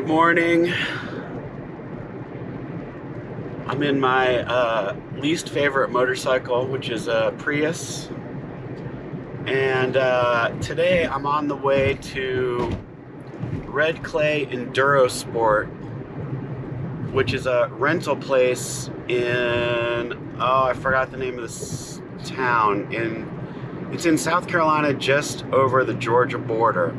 Good morning. I'm in my least favorite motorcycle, which is a Prius. And today I'm on the way to RedClay Enduro Sport, which is a rental place in, oh, I forgot the name of this town. It's in South Carolina, just over the Georgia border.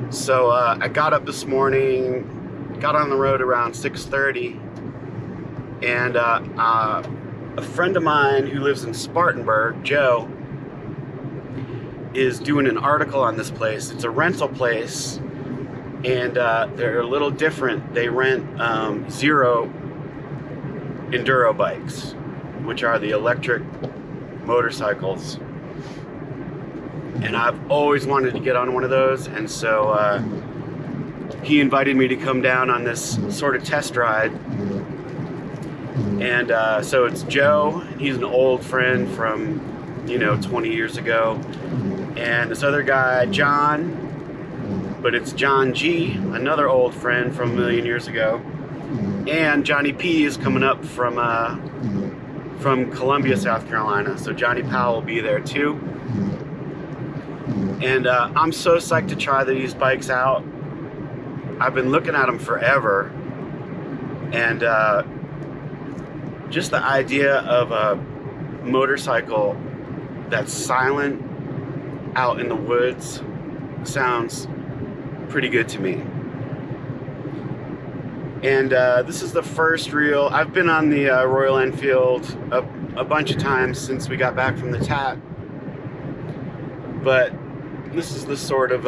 So I got up this morning, got on the road around 6:30, and a friend of mine who lives in Spartanburg, Joe, is doing an article on this place. It's a rental place, and they're a little different. They rent Zero enduro bikes, which are the electric motorcycles. And I've always wanted to get on one of those, and so he invited me to come down on this sort of test ride. And so it's Joe. He's an old friend from, 20 years ago. And this other guy, John, but it's John G, another old friend from a million years ago. And Johnny P is coming up from Columbia, South Carolina. So Johnny Powell will be there too. And I'm so psyched to try these bikes out. I've been looking at them forever. And just the idea of a motorcycle that's silent out in the woods sounds pretty good to me. And this is the first real, I've been on the Royal Enfield a bunch of times since we got back from the TAT. But this is the sort of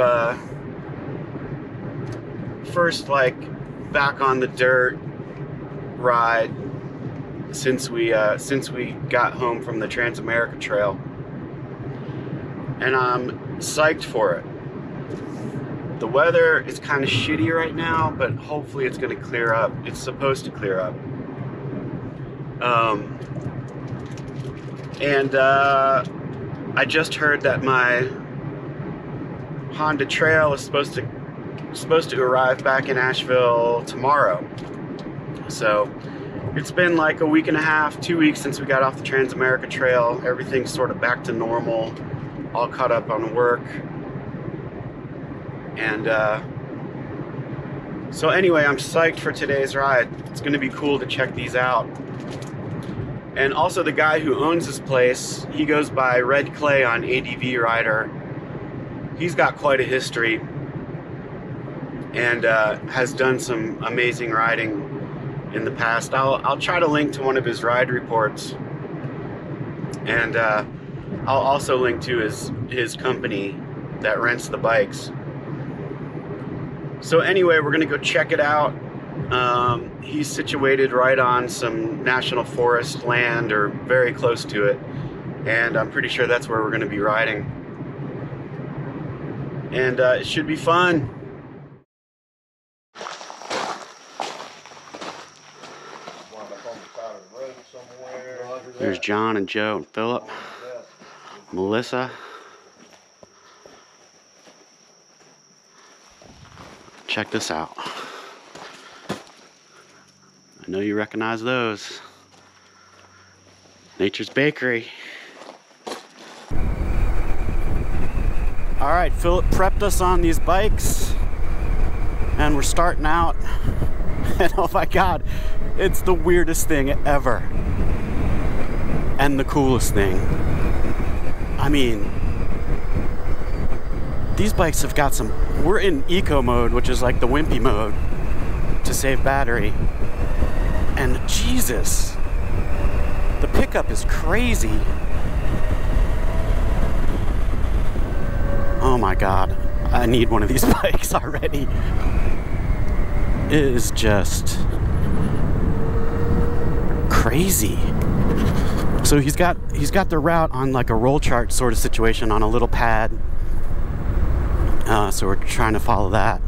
first back on the dirt ride since we got home from the Trans-America Trail, and I'm psyched for it. The weather is kind of shitty right now, but hopefully it's going to clear up. It's supposed to clear up. I just heard that my Honda Trail is supposed to arrive back in Asheville tomorrow. So it's been like a week and a half, 2 weeks since we got off the Trans-America Trail. Everything's sort of back to normal, all caught up on work. And so anyway, I'm psyched for today's ride. It's gonna be cool to check these out. And also the guy who owns this place, he goes by RedClay on ADV Rider. He's got quite a history and has done some amazing riding in the past. I'll try to link to one of his ride reports, and I'll also link to his company that rents the bikes. So anyway, we're gonna go check it out. He's situated right on some national forest land, or very close to it, and I'm pretty sure that's where we're gonna be riding. And it should be fun. There's John and Joe and Phillip, Melissa. Check this out. I know you recognize those. Nature's Bakery. All right, Phillip prepped us on these bikes, and we're starting out. And oh my God, it's the weirdest thing ever. And the coolest thing. I mean, these bikes have got some, we're in eco mode, which is like the wimpy mode to save battery. And Jesus, the pickup is crazy. Oh my God, I need one of these bikes already. It is just crazy. So he's got the route on like a roll chart sort of situation on a little pad. So we're trying to follow that.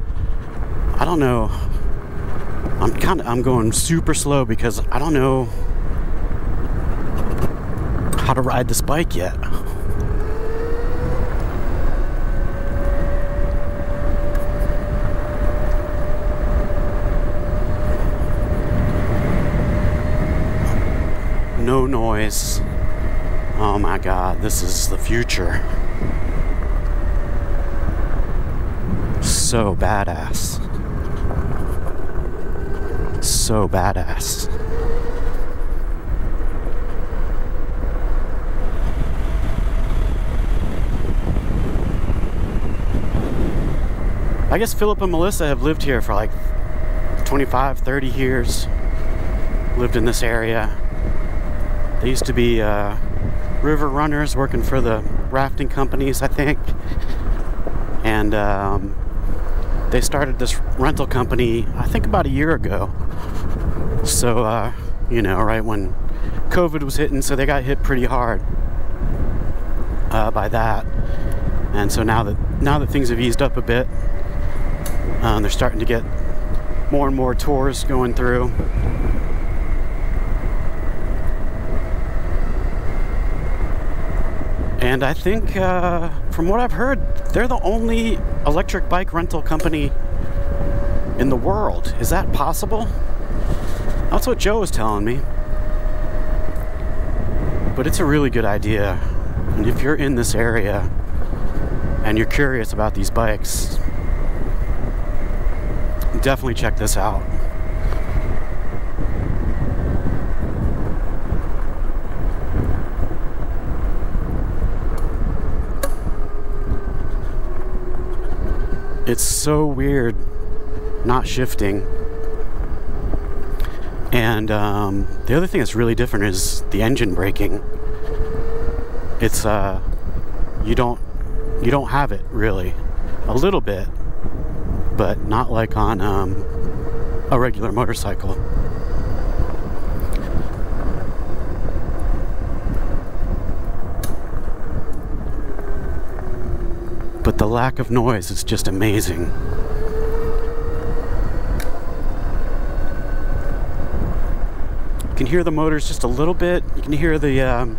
I don't know. I'm going super slow because I don't know how to ride this bike yet. no noise. Oh my God, this is the future. So badass. So badass. I guess Phillip and Melissa have lived here for like 25, 30 years. Lived in this area. They used to be river runners working for the rafting companies, I think. And they started this rental company, I think about a year ago. So, you know, right when COVID was hitting, so they got hit pretty hard by that. And so now that things have eased up a bit, they're starting to get more and more tours going through. And I think, from what I've heard, they're the only electric bike rental company in the world. Is that possible? That's what Joe was telling me. But it's a really good idea. And if you're in this area and you're curious about these bikes, definitely check this out. It's so weird not shifting. And the other thing that's really different is the engine braking. It's you don't have it really. A little bit, but not like on a regular motorcycle. But the lack of noise is just amazing. You can hear the motors just a little bit. You can hear the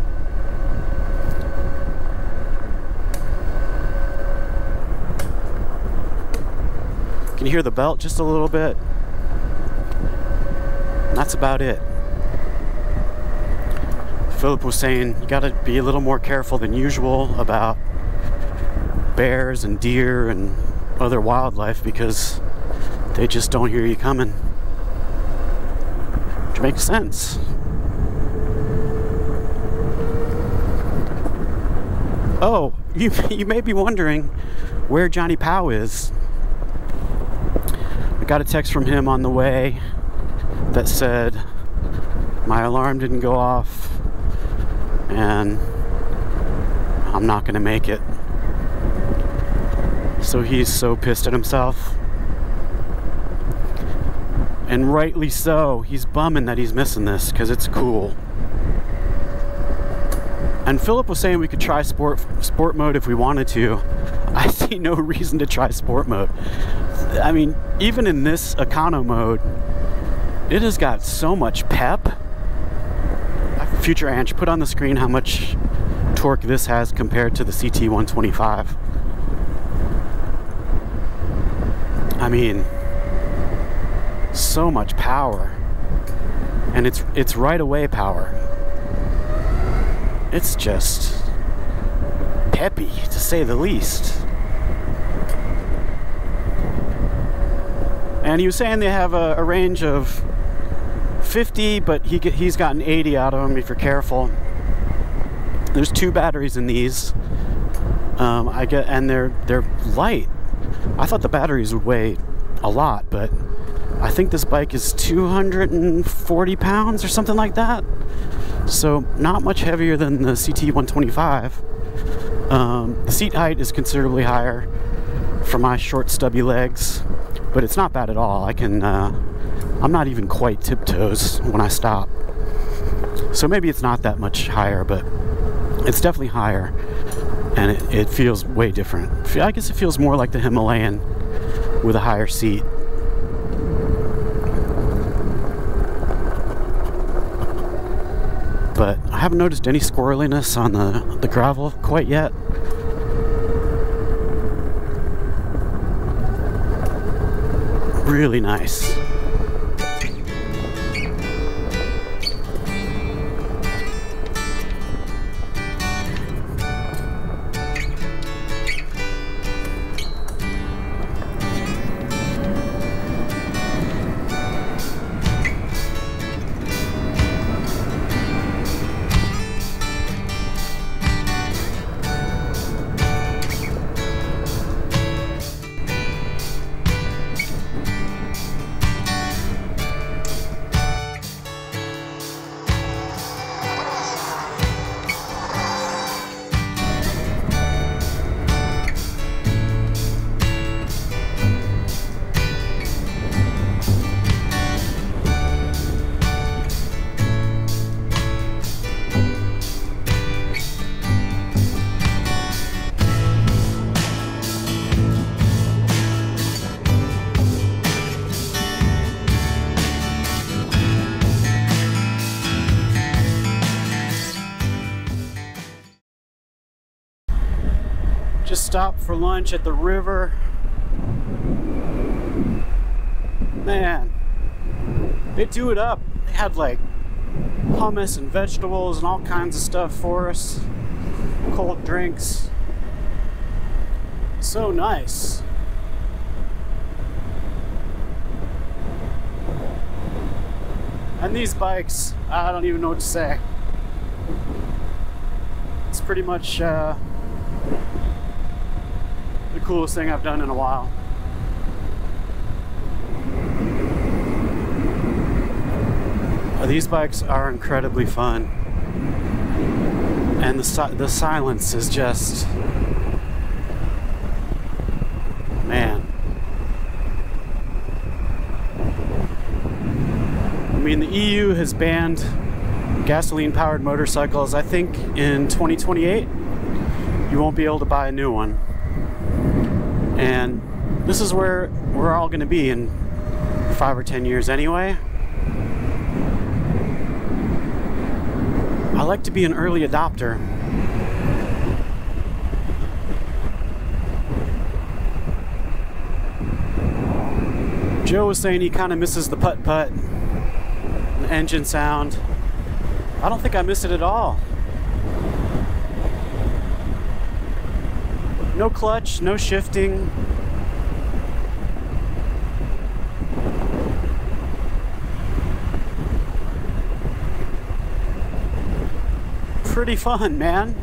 belt just a little bit. And that's about it. Phillip was saying you gotta be a little more careful than usual about bears and deer and other wildlife because they just don't hear you coming. Which makes sense. Oh, you may be wondering where Johnny Powell is. I got a text from him on the way that said my alarm didn't go off and I'm not gonna make it. So he's so pissed at himself. And rightly so. He's bumming that he's missing this because it's cool. And Phillip was saying we could try sport mode if we wanted to. I see no reason to try sport mode. I mean, even in this econo mode, it has got so much pep. Future Ange, put on the screen how much torque this has compared to the CT125. I mean, so much power. And it's right away power. It's just peppy, to say the least. And he was saying they have a range of 50, but he's gotten 80 out of them if you're careful. There's 2 batteries in these. And they're light. I thought the batteries would weigh a lot, but I think this bike is 240 pounds or something like that. So not much heavier than the CT125. The seat height is considerably higher for my short stubby legs, but it's not bad at all. I'm not even quite tiptoes when I stop. So maybe it's not that much higher, but it's definitely higher. And it feels way different. I guess it feels more like the Himalayan with a higher seat. But I haven't noticed any squirreliness on the gravel quite yet. Really nice. stopped for lunch at the river. Man, they do it up. They had like hummus and vegetables and all kinds of stuff for us. Cold drinks. So nice. And these bikes, I don't even know what to say. It's pretty much the coolest thing I've done in a while. These bikes are incredibly fun, and the silence is just, man. I mean, the EU has banned gasoline-powered motorcycles. I think in 2028, you won't be able to buy a new one. And this is where we're all going to be in 5 or 10 years anyway. I like to be an early adopter. Joe was saying he kind of misses the putt-putt, the engine sound. I don't think I miss it at all. No clutch, no shifting. Pretty fun, man.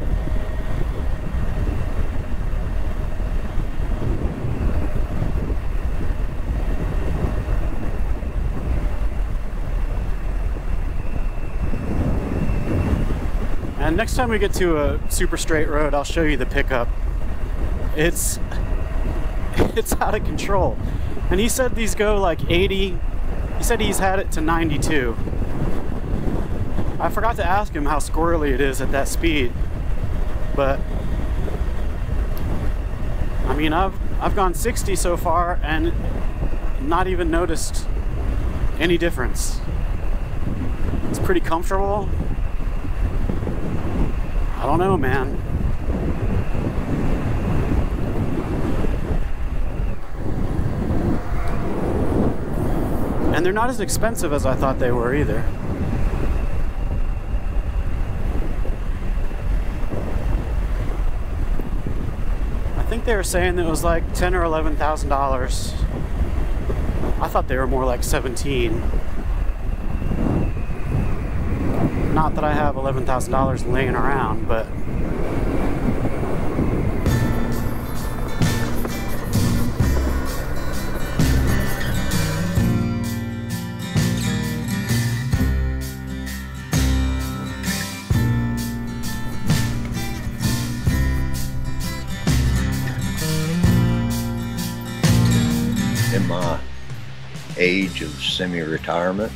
And next time we get to a super straight road, I'll show you the pickup. It's out of control. And he said these go like 80. He said he's had it to 92. I forgot to ask him how squirrely it is at that speed, but I mean, I've gone 60 so far and not even noticed any difference. It's pretty comfortable. I don't know, man. And they're not as expensive as I thought they were either. I think they were saying that it was like $10,000 or $11,000. I thought they were more like 17. Not that I have $11,000 laying around, but in my age of semi-retirement,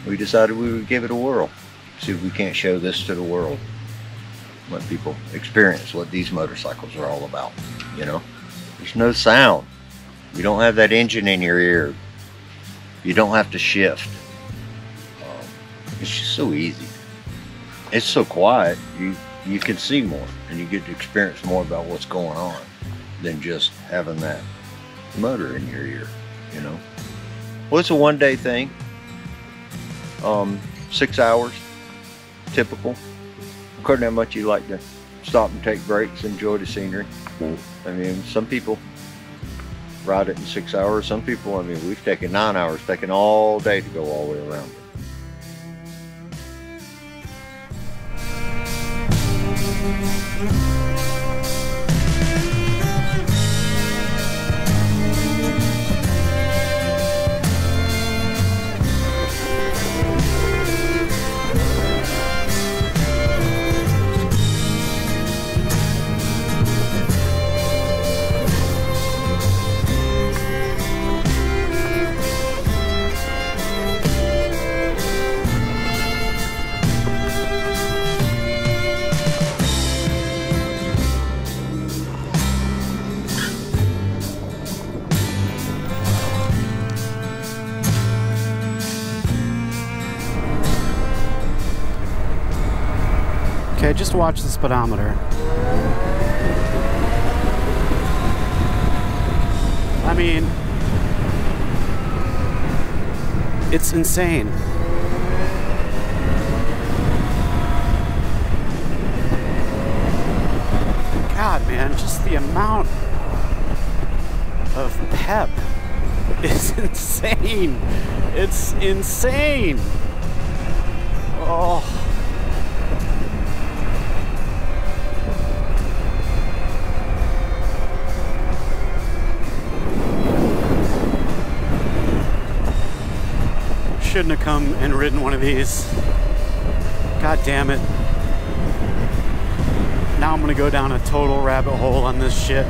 we decided we would give it a whirl. See if we can't show this to the world. Let people experience what these motorcycles are all about, you know? There's no sound. You don't have that engine in your ear. You don't have to shift. It's just so easy. It's so quiet. You can see more and you get to experience more about what's going on than just having that motor in your ear, you know? Well, it's a one-day thing. 6 hours, typical. According to how much you like to stop and take breaks, enjoy the scenery. I mean, some people ride it in 6 hours. Some people, I mean, we've taken 9 hours, taken all day to go all the way around it. Okay, just watch the speedometer. mean, it's insane. God, man, just the amount of pep is insane. It's insane. Oh. Shouldn't have come and ridden one of these. God damn it. Now I'm gonna go down a total rabbit hole on this shit.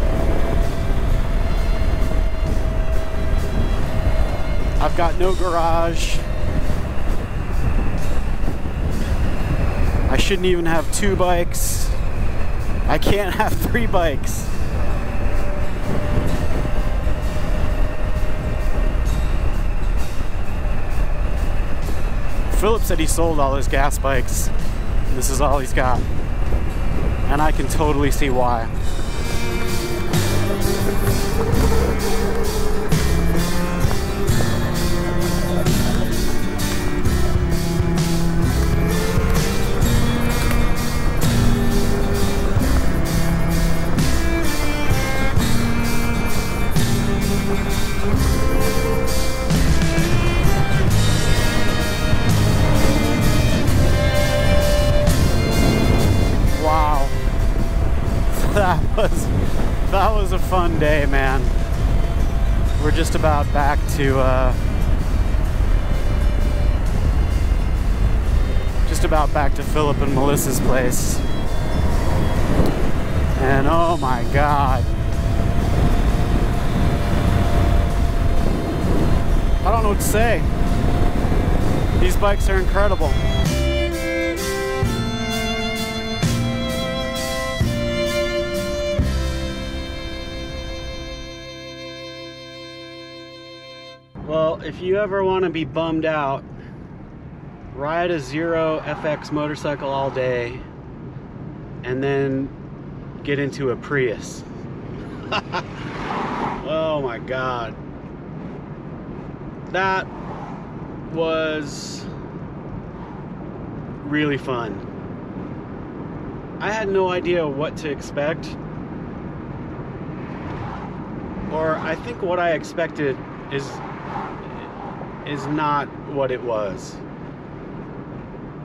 I've got no garage. I shouldn't even have 2 bikes. I can't have 3 bikes. Phillip said he sold all his gas bikes. This is all he's got. And I can totally see why. That was a fun day, man. We're just about back to Phillip and Melissa's place. And oh my God. I don't know what to say. These bikes are incredible. Well, if you ever want to be bummed out, ride a ZeroFX motorcycle all day and then get into a Prius. Oh my God. That was really fun. I had no idea what to expect. Or I think what I expected is not what it was.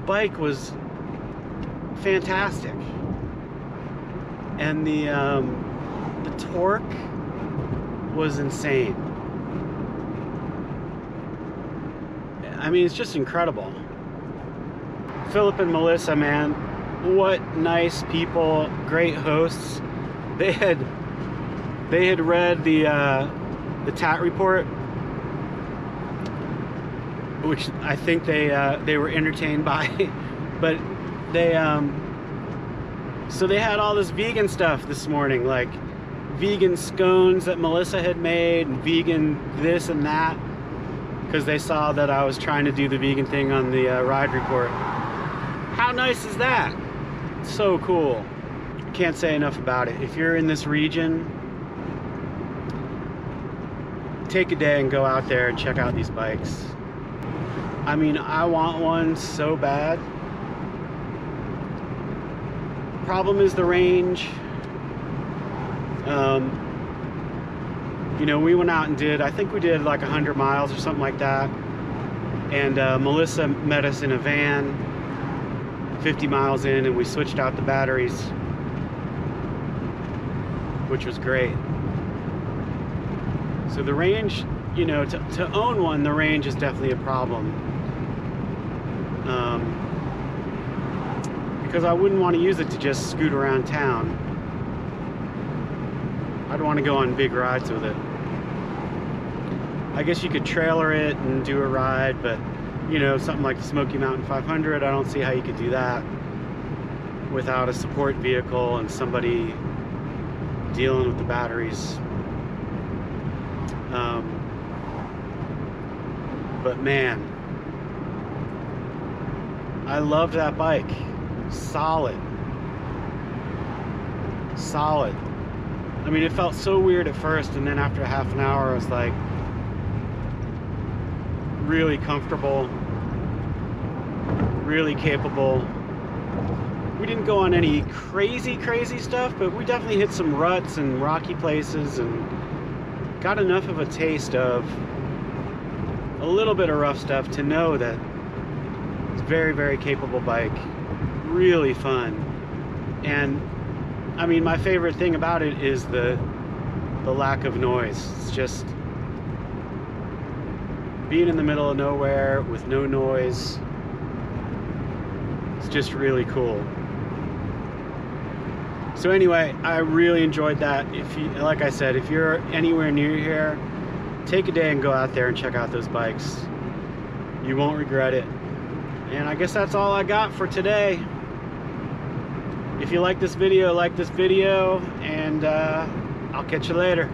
Bike was fantastic, and the torque was insane. I mean, it's just incredible. Phillip and Melissa, man, what nice people, great hosts. They had read the TAT report, which I think they were entertained by, but so they had all this vegan stuff this morning, like vegan scones that Melissa had made, and vegan this and that, because they saw that I was trying to do the vegan thing on the ride report. How nice is that? So cool. Can't say enough about it. If you're in this region, take a day and go out there and check out these bikes. I mean, I want one so bad. Problem is the range. You know, we went out and I think we did like 100 miles or something like that. And Melissa met us in a van 50 miles in, and we switched out the batteries, which was great. So the range, you know, to own one, the range is definitely a problem. Because I wouldn't want to use it to just scoot around town. I'd want to go on big rides with it. I guess you could trailer it and do a ride, but you know, something like the Smoky Mountain 500, I don't see how you could do that without a support vehicle and somebody dealing with the batteries. But man, I loved that bike. Solid. I I mean, it felt so weird at first, and then after half an hour, I was like really comfortable, really capable. We didn't go on any crazy stuff, but we definitely hit some ruts and rocky places and got enough of a taste of a little bit of rough stuff to know that it's a very capable bike, really fun. And I mean, my favorite thing about it is the lack of noise. It's just being in the middle of nowhere with no noise. It's just really cool. So anyway, I really enjoyed that. If you, like I said, if you're anywhere near here, take a day and go out there and check out those bikes. You won't regret it. And I guess that's all I got for today. If you like this video, and I'll catch you later.